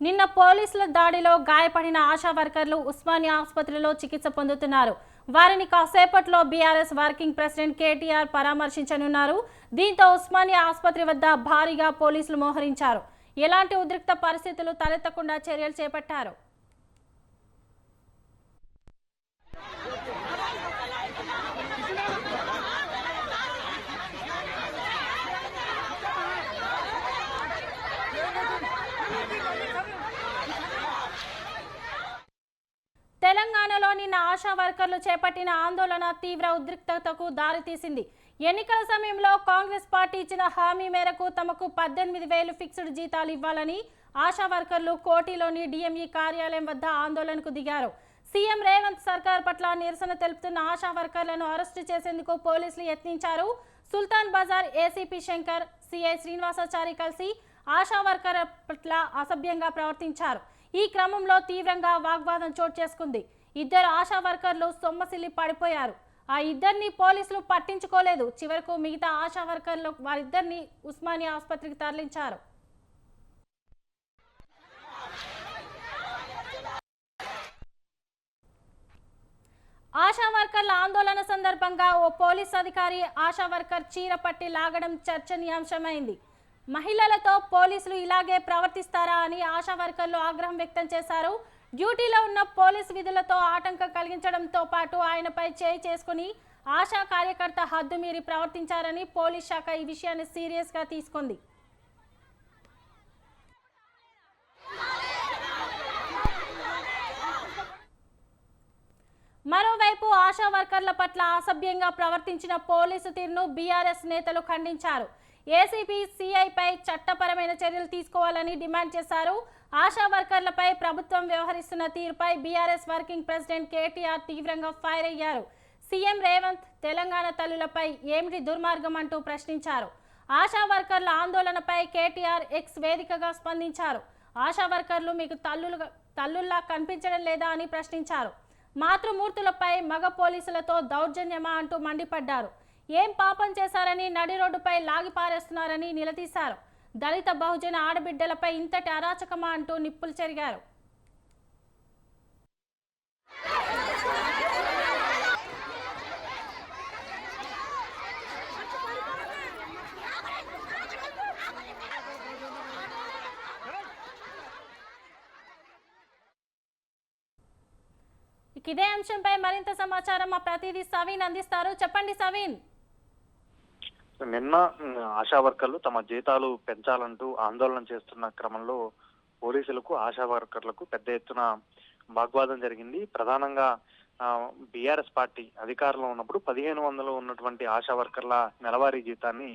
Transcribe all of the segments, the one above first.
నిన్న పోలీసుల దాడిలో గాయపడిన ఆశా వర్కర్లు ఉస్మానియా ఆసుపత్రిలో చికిత్స పొందుతున్నారు. వారిని కాసేపట్లో బీఆర్ఎస్ వర్కింగ్ ప్రెసిడెంట్ కేటీఆర్ పరామర్శించనున్నారు. దీంతో ఉస్మానియా ఆసుపత్రి వద్ద భారీగా పోలీసులు మోహరించారు. ఎలాంటి ఉద్రిక్త పరిస్థితులు తలెత్తకుండా చర్యలు చేపట్టారు. తెలంగాణలో నిన్న ఆశా వర్కర్లు చేపట్టిన ఆందోళన తీవ్ర ఉద్రిక్తతకు దారితీసింది. ఎన్నికల సమయంలో కాంగ్రెస్ పార్టీ ఇచ్చిన హామీ మేరకు తమకు 18,000 ఫిక్స్డ్ జీతాలు ఇవ్వాలని ఆశా వర్కర్లు కోటిలోని డిఎంఈ కార్యాలయం వద్ద ఆందోళనకు దిగారు. సీఎం రేవంత్ సర్కార్ పట్ల నిరసన తెలుపుతున్న ఆశా వర్కర్లను అరెస్టు చేసేందుకు పోలీసులు యత్నించారు. సుల్తాన్ బజార్ ఏసీపీ శంకర్, సిఐ శ్రీనివాసాచారి కలిసి ఆశా వర్కర్ పట్ల అసభ్యంగా ప్రవర్తించారు. ఈ క్రమంలో తీవ్రంగా వాగ్వాదం చోటు చేసుకుంది. ఇద్దరు ఆశా వర్కర్లు సొమ్మసిల్లి పడిపోయారు. ఆ ఇద్దరిని పోలీసులు పట్టించుకోలేదు. చివరకు మిగతా ఆశా వర్కర్లు వారిద్దరిని ఉస్మానియా ఆసుపత్రికి తరలించారు. ఆశా వర్కర్ల ఆందోళన సందర్భంగా ఓ పోలీస్ అధికారి ఆశా వర్కర్ చీర పట్టి లాగడం చర్చనీయాంశమైంది. మహిళలతో పోలీసులు ఇలాగే ప్రవర్తిస్తారా అని ఆశా వర్కర్లు ఆగ్రహం వ్యక్తం చేశారు. డ్యూటీలో ఉన్న పోలీసు విధులతో ఆటంకం కలిగించడంతో పాటు ఆయనపై చేయి చేసుకుని ఆశా కార్యకర్త హద్దు మీరి ప్రవర్తించారని పోలీస్ శాఖ ఈ విషయాన్ని సీరియస్గా తీసుకుంది. మరోవైపు ఆశా వర్కర్ల పట్ల అసభ్యంగా ప్రవర్తించిన పోలీసు తీరును బీఆర్ఎస్ నేతలు ఖండించారు. ఏసీపీ సీఐపై చట్టపరమైన చర్యలు తీసుకోవాలని డిమాండ్ చేశారు. ఆశా వర్కర్లపై ప్రభుత్వం వ్యవహరిస్తున్న తీరుపై బీఆర్ఎస్ వర్కింగ్ ప్రెసిడెంట్ కేటీఆర్ తీవ్రంగా ఫైర్ అయ్యారు. సీఎం రేవంత్ తెలంగాణ తల్లులపై ఏమిటి దుర్మార్గం అంటూ ప్రశ్నించారు. ఆశా వర్కర్ల ఆందోళనపై కేటీఆర్ ఎక్స్ వేదికగా స్పందించారు. ఆశా వర్కర్లు మీకు తల్లుల్లా కనిపించడం లేదా అని ప్రశ్నించారు. మాతృమూర్తులపై మగ పోలీసులతో దౌర్జన్యమా అంటూ మండిపడ్డారు. ఏం పాపం చేశారని నడి రోడ్డుపై లాగి పారేస్తున్నారని నిలదీశారు. దళిత బహుజన ఆడబిడ్డలపై ఇంతటి అరాచకమా అంటూ నిప్పులు చెరిగారు. ఇదే అంశంపై మరింత సమాచారం మా ప్రతినిధి సవీన్ అందిస్తారు. చెప్పండి సవీన్. నిన్న ఆశా వర్కర్లు తమ జీతాలు పెంచాలంటూ ఆందోళన చేస్తున్న క్రమంలో పోలీసులకు ఆశా వర్కర్లకు పెద్ద ఎత్తున వాగ్వాదం జరిగింది. ప్రధానంగా బీఆర్ఎస్ పార్టీ అధికారంలో ఉన్నప్పుడు 1,500 ఉన్నటువంటి ఆశా వర్కర్ల నెలవారీ జీతాన్ని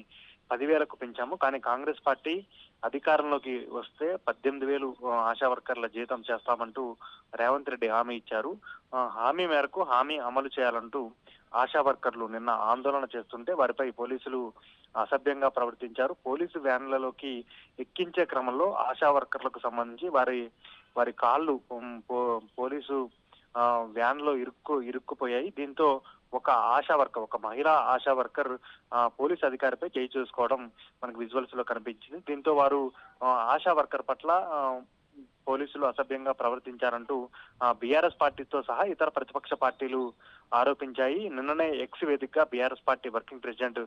10,000కు పెంచాము. కానీ కాంగ్రెస్ పార్టీ అధికారంలోకి వస్తే 18,000 ఆశా వర్కర్ల జీతం చేస్తామంటూ రేవంత్ రెడ్డి హామీ ఇచ్చారు. హామీ మేరకు హామీ అమలు చేయాలంటూ ఆశా వర్కర్లు నిన్న ఆందోళన చేస్తుంటే వారిపై పోలీసులు అసభ్యంగా ప్రవర్తించారు. పోలీసు వ్యాన్లలోకి ఎక్కించే క్రమంలో ఆశా వర్కర్లకు సంబంధించి వారి కాళ్ళు పోలీసు వ్యాన్ లో ఇరుక్కుపోయాయి. దీంతో ఒక మహిళా ఆశా వర్కర్ పోలీస్ అధికారిపై చేయి చేసుకోవడం మనకు విజువల్స్ లో కనిపించింది. దీంతో వారు ఆశా వర్కర్ పట్ల పోలీసులు అసభ్యంగా ప్రవర్తించారంటూ బీఆర్ఎస్ పార్టీతో సహా ఇతర ప్రతిపక్ష పార్టీలు ఆరోపించాయి. నిన్ననే ఎక్స్ వేదికగా BRS party working president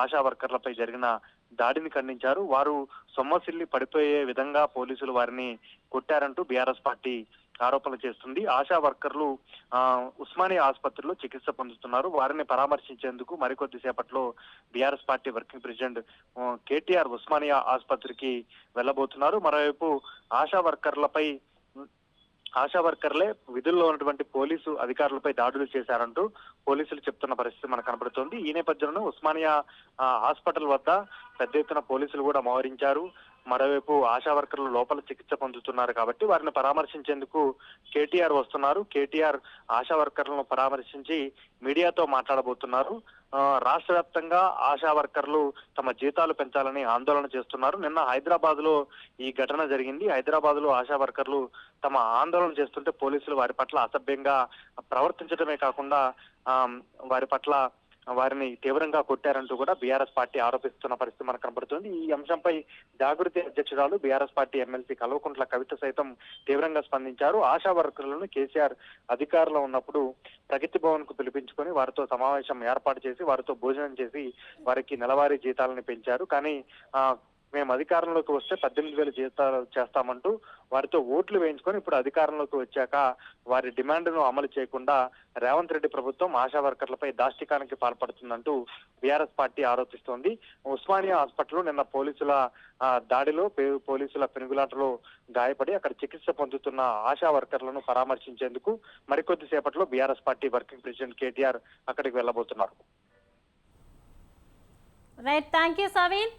Asha వర్కర్లపై జరిగిన దాడిని ఖండించారు. వారు సొమ్మసిల్లి పడిపోయే విధంగా పోలీసులు వారిని కొట్టారంటూ బీఆర్ఎస్ పార్టీ ఆరోపణలు చేస్తుంది. ఆశా వర్కర్లు ఉస్మానియా ఆసుపత్రిలో చికిత్స పొందుతున్నారు. వారిని పరామర్శించేందుకు మరికొద్ది సేపట్లో BRS party working president KTR Osmania ఆసుపత్రికి వెళ్లబోతున్నారు. మరోవైపు ఆశా వర్కర్లే విధుల్లో ఉన్నటువంటి పోలీసు అధికారులపై దాడులు చేశారంటూ పోలీసులు చెప్తున్న పరిస్థితి మనకు కనబడుతోంది. ఈ నేపథ్యంలో ఉస్మానియా హాస్పిటల్ వద్ద పెద్ద ఎత్తున పోలీసులు కూడా మోహరించారు. మరోవైపు ఆశా వర్కర్లు లోపల చికిత్స పొందుతున్నారు కాబట్టి వారిని పరామర్శించేందుకు కేటీఆర్ వస్తున్నారు. కేటీఆర్ ఆశా వర్కర్లను పరామర్శించి మీడియాతో మాట్లాడబోతున్నారు. రాష్ట్ర వ్యాప్తంగా ఆశా వర్కర్లు తమ జీతాలు పెంచాలని ఆందోళన చేస్తున్నారు. నిన్న హైదరాబాద్ లో ఈ ఘటన జరిగింది. హైదరాబాద్ లో ఆశా వర్కర్లు తమ ఆందోళన చేస్తుంటే పోలీసులు వారి పట్ల అసభ్యంగా ప్రవర్తించడమే కాకుండా వారి పట్ల వారిని తీవ్రంగా కొట్టారంటూ కూడా బీఆర్ఎస్ పార్టీ ఆరోపిస్తున్న పరిస్థితి మనకు కనబడుతుంది. ఈ అంశంపై జాగృతి అధ్యక్షురాలు BRS party MLC Kalvakuntla Kavitha సైతం తీవ్రంగా స్పందించారు. ఆశా వర్కర్లను కేసీఆర్ అధికారంలో ఉన్నప్పుడు ప్రగతి భవన్ కు పిలిపించుకొని వారితో సమావేశం ఏర్పాటు చేసి వారితో భోజనం చేసి వారికి నెలవారీ జీతాలను పెంచారు. కానీ మేము అధికారంలోకి వస్తే 18,000 జీతాలు చేస్తామంటూ వారితో ఓట్లు వేయించుకొని ఇప్పుడు అధికారంలోకి వచ్చాక వారి డిమాండ్ను అమలు చేయకుండా రేవంత్ రెడ్డి ప్రభుత్వం ఆశా వర్కర్లపై దాష్టికానికి పాల్పడుతుందంటూ బీఆర్ఎస్ పార్టీ ఆరోపిస్తోంది. ఉస్మానియా హాస్పిటల్లో నిన్న పోలీసుల దాడిలో పోలీసుల పెనుగులాటలో గాయపడి అక్కడ చికిత్స పొందుతున్న ఆశా వర్కర్లను పరామర్శించేందుకు మరికొద్ది సేపట్లో BRS party working president KTR అక్కడికి వెళ్లబోతున్నారు. Right, thank you Saveen.